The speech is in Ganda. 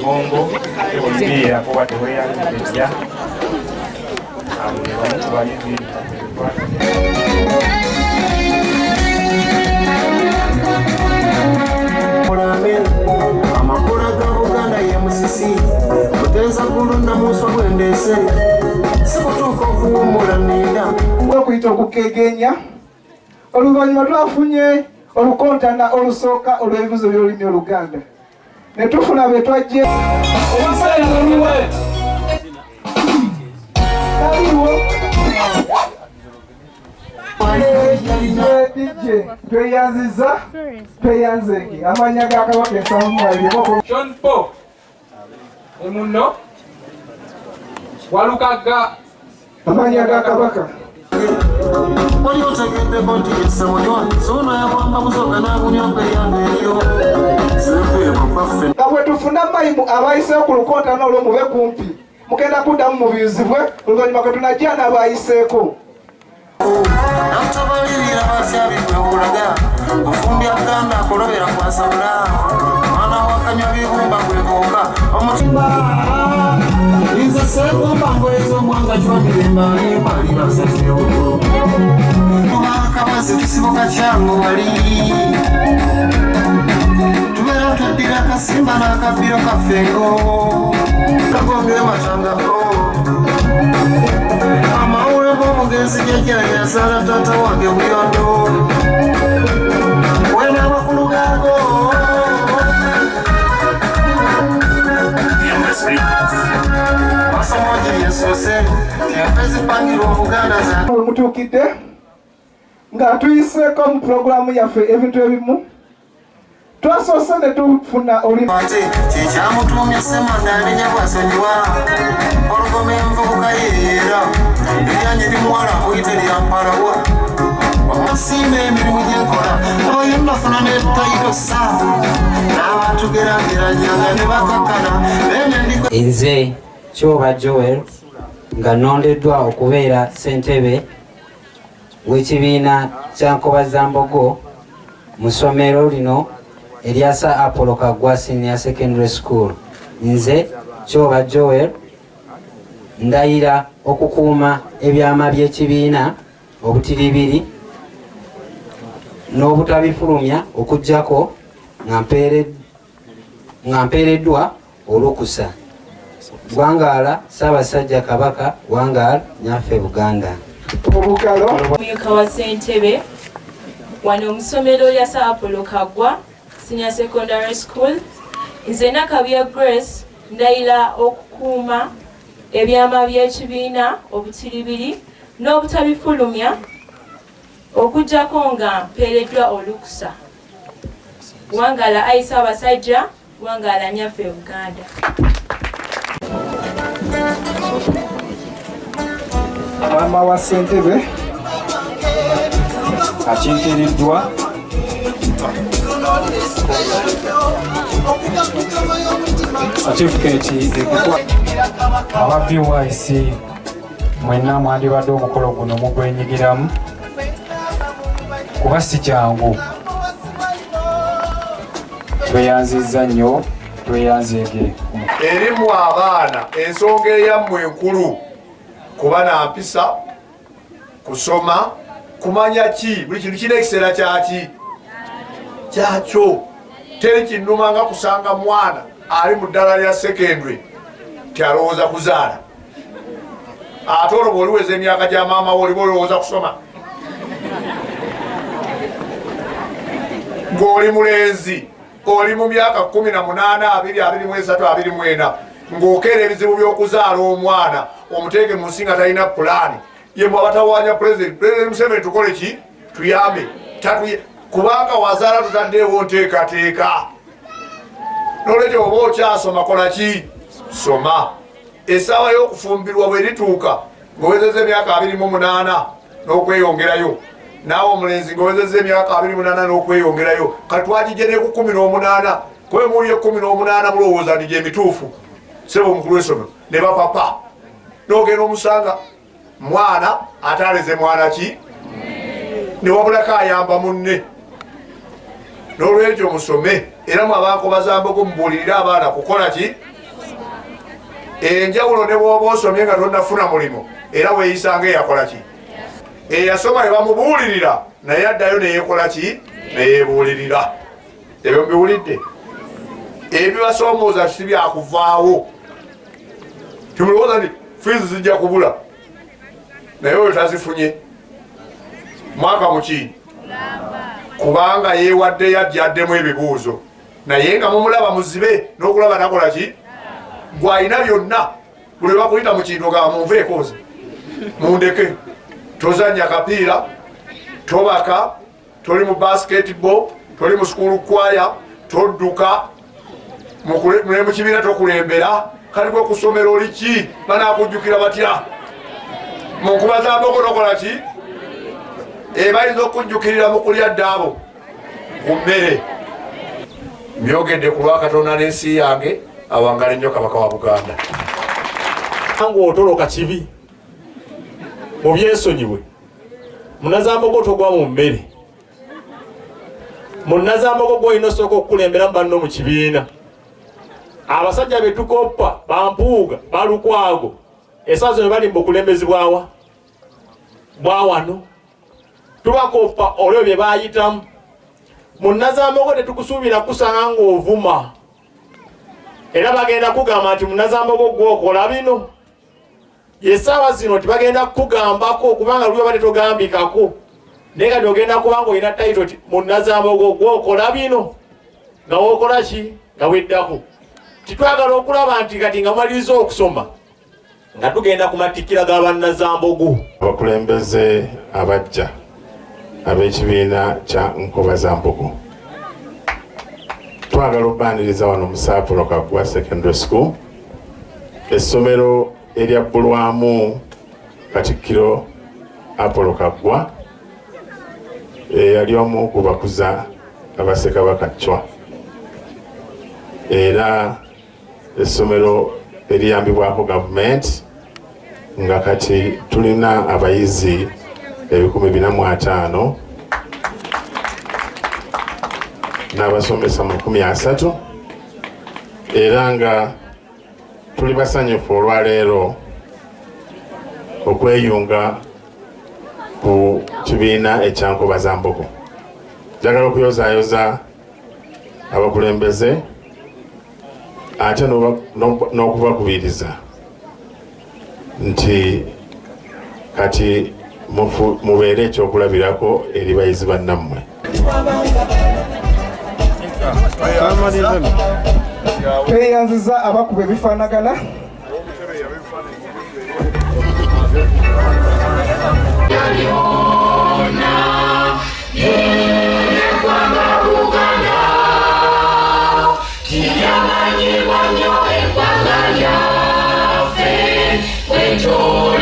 Bongo, eboniera kuba teweyanjja amakula ga Buganda ye musisi kuteesa kulunda muso gwendese sikutuuka okuwummula nenda okuyita okukegenya. Oluvannyuma twafunye olukontana olusooka olw'ebibuzo by'olulimi Oluganda ne tufuna be twajje tweyanziza tweyanzenge amanya ga Kabaka ensamumalireko John Mpanga emuno Walukagga amanya ga Kabaka wali otegedde konti Esomeero sono yakwamba musoka n'abunyonga eyange eyo nga bwe tufuna mayimu abayiseewo ku lukontana olwo mube kumpi mugenda kuddamu mu biyuzibwe oluvannyuma kwe tunajja n'abayiseeko nakutobalirira basyabibwe obulaga ofumbya Buganda akolobera kwasabula mwana wakanywa bibumba gwebonga omutima nze seegomba ngoyeza omwanga kyomiremba nembali basazeewo tubakabaze tusibuka kyangu wali tubeera tweddira akasimba n'akabbiro kaffengo kagongere matangako amawulire g'omugenzi jjajja yazaala taata wange Buyondo wena amakulu gaago masomogi yesose tiyapezipangirwa Obuganda mutuukidde nga tuyiseeko mu pulogulaamu yaffe ebintu ebimu twasoose ne tufuna olulimi kyekyamutuumya Ssemanda anenya bwasonyiwa olugoma envubuka yeera eryanyi limuwala muyite lyampalawa omusimba emirimu gyenkola oyo nafuna netutayito saa n'abatugeraageranyanga ne bakakkana nze Kyoba Joel nga nondeddwa okubeera sentebbe w'ekibiina kya Nkoba Zambogo mu ssomero lino eryasa Apollokagwa Senior Secondary School. Nze Kyoba Joel ndayira okukuuma ebyama by'ekibiina obutiribiri n'obutabifulumya okuggyako nga mpeereddwa olukusa. Wangaala Ssaabasajja Kabaka wangaala nyaffe Buganda. Omumyuka wa sentebbe wano mu ssomero lya Apollokagwa Senior Secondary School. Nze Nakabya Grace ndayira okukuuma ebyama by'ekibiina obutiribiri n'obutabifulumya okuggyako nga mpeereddwa olukusa. Wangaala ayi Ssaabasajja wangaala nyaffe Buganda. maama wa sentebbe akiikiriddwa satifiketi aba BYC mwenna mwandibadde omukolo guno mugwenyigiramu kuba si kyangu. Tweyanzizza nnyo tweyanzeege erimu abaana ensonga eyammwe enkulu kuba na mpisa kusoma kumanya ki buli kintu kina ekiseera kyaki kyakyo. Teri kinnuma nga kusanga mwana ali mu ddala lya secondary tyalowooza kuzaala ate olwo bw'oliweza emyaka gya maama wo oliba olowooza kusoma ng'oli mulenzi oli mu myaka 18, 20, 23, 24 ng'okeera ebizibu by'okuzaala omwana omuteeke mu nsi nga talina pulaani ye mwabatawaanya President Museveni tukole ki tuyambe kubanga wazaala tutaddeewo nteekateeka. N'olwekyo oba okyasoma kola ki soma. Essaawa y'okufumbirwa bwe lituuka ng'owezezza emyaka 28 n'okweyongerayo naawe omulenzi ng'owezezza emyaka 28 n'okweyongerayo kati twagijje ne ku 18 kwe muli 18 mulowooza ndi gye mituufu sebo omukulu w'essomero ne bapapa n'ogenda omusanga mwana ate aleze mwana ki ne wabulako ayamba munne. N'olwekyo musome era mu Abankoba Zambogo mubuulirire abaana kukola ki? Enjawulo ne bw'oba osomye nga tonnafuna mulimo era weeyisa ng'eyakola ki? Eyasoma ne bamubuulirira naye addayo neyekola ki? Neyebuulirira. Ebyo mubiwulidde? Ebibasoomooza si byakuvaawo. Timulowooza nti fiizi zijja kubula naye oyo tazifunye mwaka muki? Kubanga yeewadde yadyaddemu ebibuuzo naye nga mumulaba muzibe n'okulaba nakola ki? Gw'alina byonna buli bakuyita mu kintu ga munveekoozi mundeke. Tozanya kapiira, tobaka, toli mu basketball, toli mu school choir, todduka mu kibiina tokulembera. Kali gwe kusomera oli ki? Banaakujjukira batya? Mu Nkoba Zambogo nokola ki? Bayinza okujjukirira mu kulya ddaabo ku mmere. Myogedde ku lwa Katonda n'ensi yange awangala ennyo Kabaka wa Buganda. Nga otoloka kibi mu byensonyiwe Munnazambogo togwa mu mmere. Munnazambogo gw'olina osooka okukulemberamu banno mu kibiina. Abasajja be tukoppa Bampuuga Balukwago esaawa zino bali mu bukulembezi bwa Wano tubakoppa olwo bye baayitamu. Munnazambogo tetukusuubira kusanga ng'ovuma era bagenda kugamba nti Munnazambogo gw'okola bino. Esaawa zino tibagenda kukugambako kubanga lwe bate togambikako naye kati ogenda kubanga olina tayito ti Munnazambogo gw'okola bino nga wookola ki? Nga weddako. Titwagala okulaba nti kati nga maliriza okusoma nga tugenda ku matikkira ga bannazambogo. Abakulembeze abajja ab'ekibiina kya Nkoba Zambogo twagala okubaniriza wano mu Apollokagwa Secondary School, essomero eryabbulwamu Katikkiro Apollokagwa yali omu ku bakuza abasekabaka Chwa, era essomero eriyambibwako gavumenti nga kati tulina abayizi 405 n'abasomesa 300, era nga tuli basanyufu olwaleero okweyunga ku kibiina ekya Nkoba Zambogo. Njagala okuyozaayoza abakulembeze ate n'okubakubiriza nti kati mubeere ekyokulabirako eri bayizi bannammwe. Tweyanziza abakuba ebifaanagana. Enjoy.